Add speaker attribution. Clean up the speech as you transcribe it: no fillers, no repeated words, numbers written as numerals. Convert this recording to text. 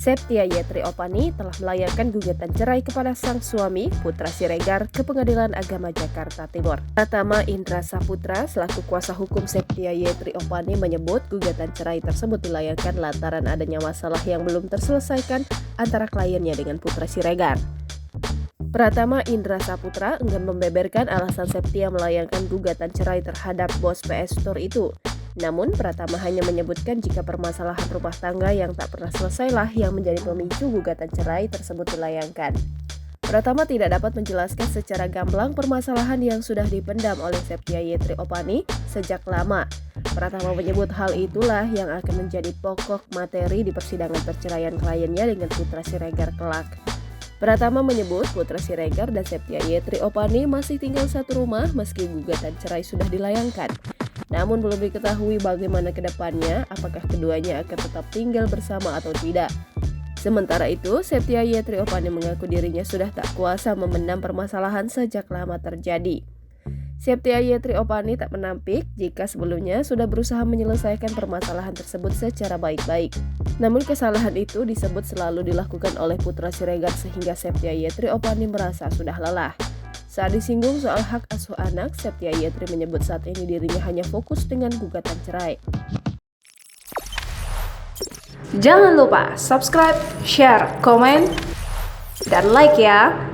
Speaker 1: Septia Yetri Opani telah melayangkan gugatan cerai kepada sang suami, Putra Siregar, ke Pengadilan Agama Jakarta Timur. Pratama Indra Saputra, selaku kuasa hukum Septia Yetri Opani, menyebut gugatan cerai tersebut dilayangkan lantaran adanya masalah yang belum terselesaikan antara kliennya dengan Putra Siregar. Pratama Indra Saputra enggan membeberkan alasan Septia melayangkan gugatan cerai terhadap bos PS Store itu. Namun, Pratama hanya menyebutkan jika permasalahan rumah tangga yang tak pernah selesailah yang menjadi pemicu gugatan cerai tersebut dilayangkan. Pratama tidak dapat menjelaskan secara gamblang permasalahan yang sudah dipendam oleh Septia Yetri Opani sejak lama. Pratama menyebut hal itulah yang akan menjadi pokok materi di persidangan perceraian kliennya dengan Putra Siregar kelak. Pratama menyebut Putra Siregar dan Septia Yetri Opani masih tinggal satu rumah meski gugatan cerai sudah dilayangkan. Namun belum diketahui bagaimana ke depannya, apakah keduanya akan tetap tinggal bersama atau tidak. Sementara itu, Septia Yetri Opani mengaku dirinya sudah tak kuasa memendam permasalahan sejak lama terjadi. Septia Yetri Opani tak menampik jika sebelumnya sudah berusaha menyelesaikan permasalahan tersebut secara baik-baik. Namun kesalahan itu disebut selalu dilakukan oleh Putra Siregar sehingga Septia Yetri Opani merasa sudah lelah. Saat disinggung soal hak asuh anak, Septia Yetri menyebut saat ini dirinya hanya fokus dengan gugatan cerai.
Speaker 2: Jangan lupa subscribe, share, komen, dan like ya!